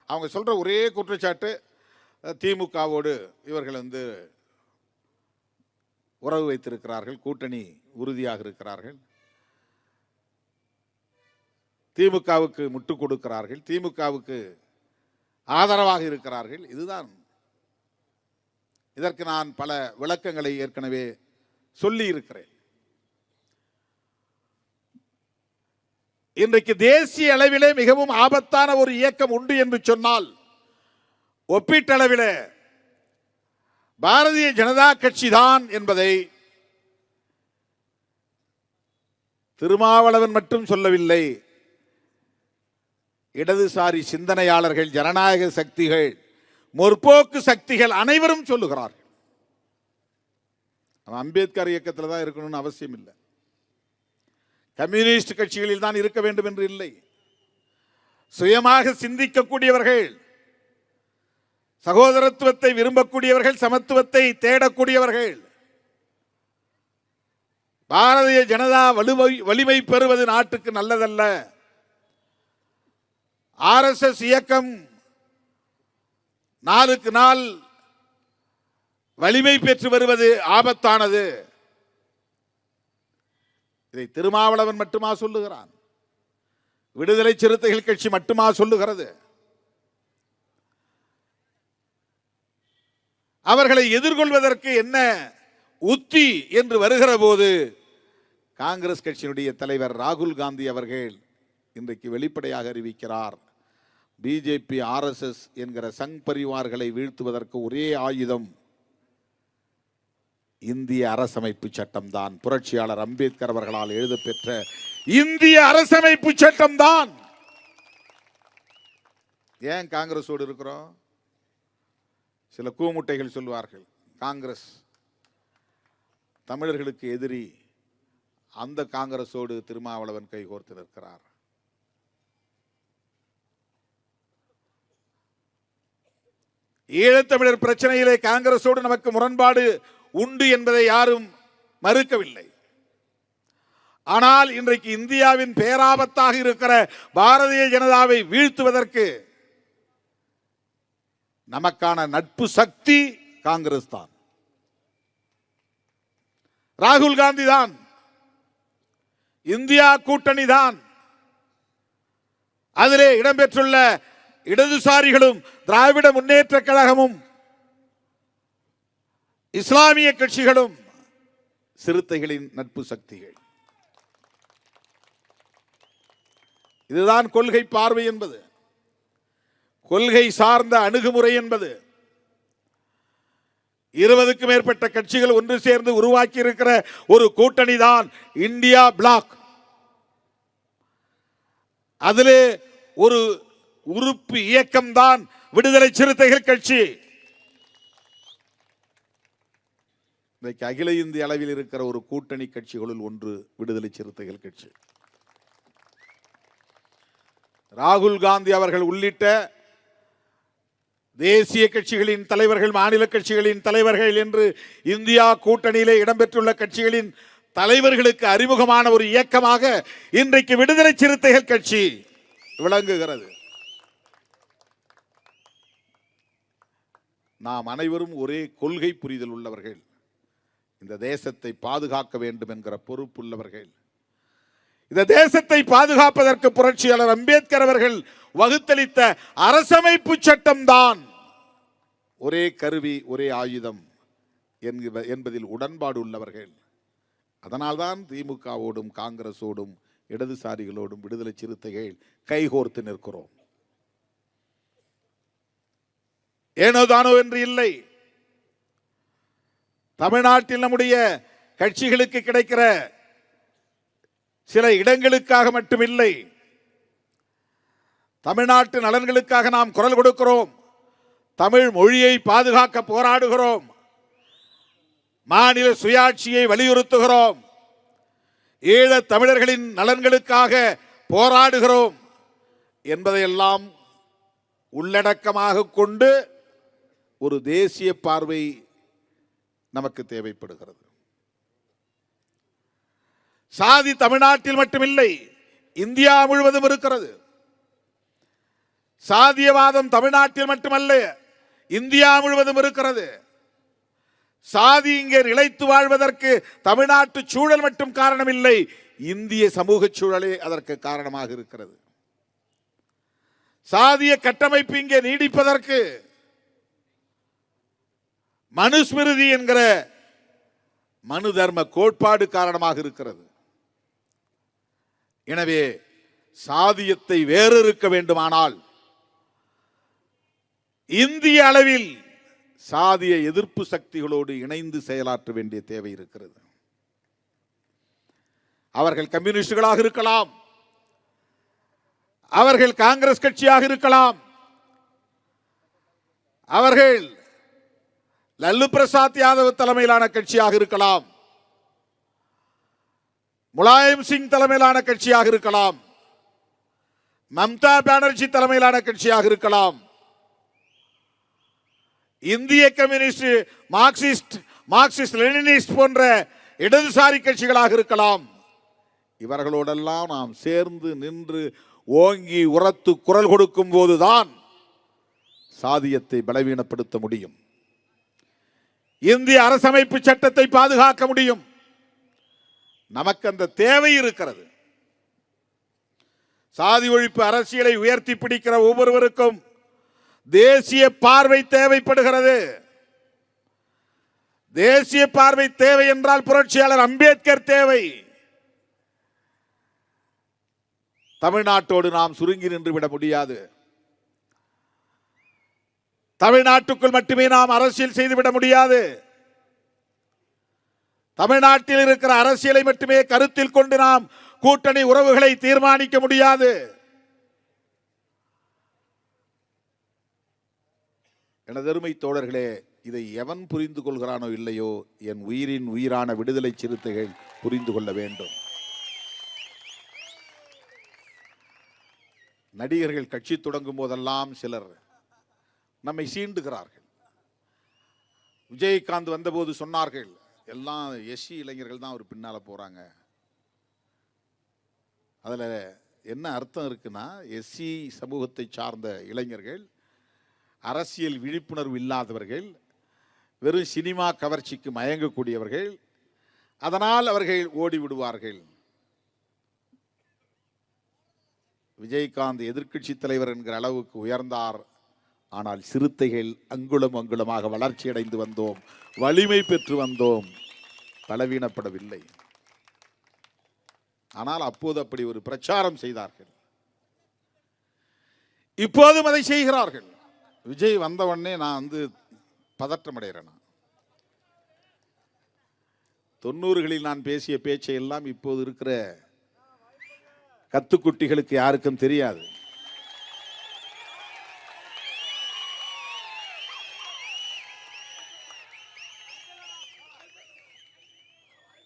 அவங்க சொல்ற ஒரே குற்றச்சாட்டு, திமுகவோடு இவர்கள் உறவு வைத்திருக்கிறார்கள், கூட்டணி உறுதியாக இருக்கிறார்கள், திமுகவுக்கு முட்டு கொடுக்கிறார்கள், திமுகவுக்கு ஆதரவாக இருக்கிறார்கள். இதுதான். இதற்கு நான் பல விளக்கங்களை ஏற்கனவே சொல்லி இருக்கிறேன். இன்றைக்கு தேசிய அளவிலே மிகவும் ஆபத்தான ஒரு இயக்கம் உண்டு என்று சொன்னால், ஒப்பீட்டளவில் பாரதிய ஜனதா கட்சி தான் என்பதை திருமாவளவன் மட்டும் சொல்லவில்லை. இடதுசாரி சிந்தனையாளர்கள், ஜனநாயக சக்திகள், முற்போக்கு சக்திகள் அனைவரும் சொல்லுகிறார்கள். அம்பேத்கர் இயக்கத்தில் தான் இருக்கணும்னு அவசியம் இல்லை, கம்யூனிஸ்ட் கட்சிகளில் தான் இருக்க வேண்டும் என்று இல்லை. சுயமாக சிந்திக்கக்கூடியவர்கள், சகோதரத்துவத்தை விரும்பக்கூடியவர்கள், சமத்துவத்தை தேடக்கூடியவர்கள், பாரதிய ஜனதா வலிமை பெறுவது நாட்டுக்கு நல்லதல்ல, RSS இயக்கம் நாளுக்கு நாள் வலிமை பெற்று வருவது ஆபத்தானது. இதை திருமாவளவன் மட்டுமா சொல்லுகிறான்? விடுதலை சிறுத்தைகள் கட்சி மட்டுமா சொல்லுகிறது? அவர்களை எதிர்கொள்வதற்கு என்ன உத்தி என்று வருகிற போது காங்கிரஸ் கட்சியினுடைய தலைவர் ராகுல் காந்தி அவர்கள் இன்றைக்கு வெளிப்படையாக அறிவிக்கிறார், பிஜேபி RSS என்கிற சங் பரிவார்களை வீழ்த்துவதற்கு ஒரே ஆயுதம் இந்திய அரசமைப்பு சட்டம் தான். புரட்சியாளர் அம்பேத்கர் அவர்களால் எழுதப்பெற்ற இந்திய அரசமைப்பு சட்டம் தான். ஏன் காங்கிரஸோடு இருக்கிறோம்? சில கூமுட்டைகள் சொல்வார்கள், காங்கிரஸ் தமிழர்களுக்கு எதிரி, அந்த காங்கிரஸோடு திருமாவளவன் கைகோர்த்து நிற்கிறார். ஈழத்தமிழர் பிரச்சனையிலே காங்கிரஸோடு நமக்கு முரண்பாடு உண்டு என்பதை யாரும் மறுக்கவில்லை. ஆனால் இன்றைக்கு இந்தியாவின் பேராபத்தாக இருக்கிற பாரதிய ஜனதாவை வீழ்த்துவதற்கு நமக்கான நட்பு சக்தி காங்கிரஸ் தான், ராகுல் காந்தி தான், இந்தியா கூட்டணி தான். அதிலே இடம்பெற்றுள்ள இடதுசாரிகளும், திராவிட முன்னேற்ற கழகமும், இஸ்லாமிய கட்சிகளும் சிறுத்தைகளின் நட்பு சக்திகள். இதுதான் கொள்கை பார்வை என்பது, கொள்கை சார்ந்த அணுகுமுறை என்பது. 20க்கும் மேற்பட்ட கட்சிகள் ஒன்று சேர்ந்து உருவாக்கி இருக்கிற ஒரு கூட்டணி தான் இந்தியா பிளாக். அதிலே ஒரு உறுப்பு இயக்கம் தான் விடுதலை சிறுத்தைகள் கட்சி. இன்றைக்கு அகில இந்திய அளவில் இருக்கிற ஒரு கூட்டணி கட்சிகளுள் ஒன்று விடுதலை சிறுத்தைகள் கட்சி. ராகுல் காந்தி அவர்கள் உள்ளிட்ட தேசிய கட்சிகளின் தலைவர்கள், மாநில கட்சிகளின் தலைவர்கள் என்று இந்தியா கூட்டணியிலே இடம்பெற்றுள்ள கட்சிகளின் தலைவர்களுக்கு அறிமுகமான ஒரு இயக்கமாக இன்றைக்கு விடுதலை சிறுத்தைகள் கட்சி விளங்குகிறது. நாம் அனைவரும் ஒரே கொள்கை புரிதல் உள்ளவர்கள், இந்த தேசத்தை பாதுகாக்க வேண்டும் என்கிற பொறுப்புள்ளவர்கள். இந்த தேசத்தை பாதுகாப்பதற்கு புரட்சியாளர் அம்பேத்கர் அவர்கள் வகுத்தளித்த அரசமைப்பு சட்டம் தான் ஒரே கருவி, ஒரே ஆயுதம் என்பதில் உடன்பாடு உள்ளவர்கள். அதனால்தான் திமுகவோடும் காங்கிரஸோடும் இடதுசாரிகளோடும் விடுதலை சிறுத்தைகள் கைகோர்த்து நிற்கிறோம். ஏனோ தானோ என்று இல்லை. தமிழ்நாட்டில் நம்முடைய கட்சிகளுக்கு கிடைக்கிற சில இடங்களுக்காக மட்டுமில்லை, தமிழ்நாட்டு நலன்களுக்காக நாம் குரல் கொடுக்கிறோம். தமிழ் மொழியை பாதுகாக்க போராடுகிறோம், மாநில சுயாட்சியை வலியுறுத்துகிறோம், ஈழத் தமிழர்களின் நலன்களுக்காக போராடுகிறோம் என்பதையெல்லாம் உள்ளடக்கமாக கொண்டு ஒரு தேசிய பார்வை நமக்கு தேவைப்படுகிறது. சாதி தமிழ்நாட்டில் மட்டுமில்லை, இந்தியா முழுவதும் இருக்கிறது. சாதியவாதம் தமிழ்நாட்டில் மட்டுமல்ல, இந்தியா முழுவதும் இருக்கிறது. சாதி இங்கே நிலைத்து வாழ்வதற்கு தமிழ்நாட்டு சூழல் மட்டும் காரணம் இல்லை, இந்திய சமூக சூழலே அதற்கு காரணமாக இருக்கிறது. சாதிய கட்டமைப்பு இங்கே நீடிப்பதற்கு மனுஸ்மிருதி என்கிற மனு தர்ம கோட்பாடு காரணமாக இருக்கிறது. எனவே சாதியத்தை வேறறுக்க வேண்டுமானால் இந்திய அளவில் சாதிய எதிர்ப்பு சக்திகளோடு இணைந்து செயலாற்ற வேண்டிய தேவை இருக்கிறது. அவர்கள் கம்யூனிஸ்டுகளாக இருக்கலாம், அவர்கள் காங்கிரஸ் கட்சியாக இருக்கலாம், அவர்கள் லல்லு பிரசாத் யாதவ் தலைமையிலான கட்சியாக இருக்கலாம், முலாயம் சிங் தலைமையிலான கட்சியாக இருக்கலாம், மம்தா பானர்ஜி தலைமையிலான கட்சியாக இருக்கலாம், இந்திய கம்யூனிஸ்ட், மார்க்சிஸ்ட் லெனினிஸ்ட் போன்ற இடதுசாரி கட்சிகளாக இருக்கலாம். இவர்களோடெல்லாம் நாம் சேர்ந்து நின்று ஓங்கி உரத்து குரல் கொடுக்கும் போதுதான் சாதியத்தை பலவீனப்படுத்த முடியும். இந்திய அரசமைப்பு சட்டத்தை பாதுகாக்க முடியும். நமக்கு அந்த தேவை இருக்கிறது. சாதி ஒழிப்பு அரசியலை உயர்த்தி பிடிக்கிற ஒவ்வொருவருக்கும் தேசிய பார்வை தேவைப்படுகிறது. தேசிய பார்வை தேவை என்றால் புரட்சியாளர் அம்பேத்கர் தேவை. தமிழ்நாட்டோடு நாம் சுருங்கி நின்று விட முடியாது. தமிழ்நாட்டுக்குள் மட்டுமே நாம் அரசியல் செய்துவிட முடியாது. தமிழ்நாட்டில் இருக்கிற அரசியலை மட்டுமே கருத்தில் கொண்டு நாம் கூட்டணி உறவுகளை தீர்மானிக்க முடியாது. எனதருமை தோழர்களே, இதை எவன் புரிந்து கொள்கிறானோ இல்லையோ, என் உயிரின் உயிரான விடுதலை சிறுத்தைகள் புரிந்து கொள்ள வேண்டும். நடிகர்கள் கட்சி தொடங்கும் போதெல்லாம் சிலர் நம்மை சீண்டுகிறார்கள். விஜயகாந்த் வந்தபோது சொன்னார்கள், எல்லாம் எஸ்சி இளைஞர்கள் தான் அவர் பின்னால போறாங்க. அதுல என்ன அர்த்தம் இருக்குன்னா, எஸ்சி சமூகத்தை சார்ந்த இளைஞர்கள், அரசியல் விழிப்புணர்வு இல்லாதவர்கள், வெறும் சினிமா கவர்ச்சிக்கு மயங்கக்கூடியவர்கள், அதனால் அவர்கள் ஓடி விடுவார்கள். விஜயகாந்த் எதிர்க்கட்சி தலைவர் என்கிற அளவுக்கு உயர்ந்தார். ஆனால் சிறுத்தைகள் அங்குலம் அங்குலமாக வளர்ச்சி அடைந்து வந்தோம், வலிமை பெற்று வந்தோம், பலவீனப்படவில்லை. ஆனால் அப்போது அப்படி ஒரு பிரச்சாரம் செய்தார்கள். இப்போதும் அதை செய்கிறார்கள். விஜய் வந்த உடனே நான் பதற்றம் அடைகிறேன். 90களில் நான் பேசிய பேச்சை எல்லாம் இப்போது இருக்கிற கத்துக்குட்டிகளுக்கு யாருக்கும் தெரியாது.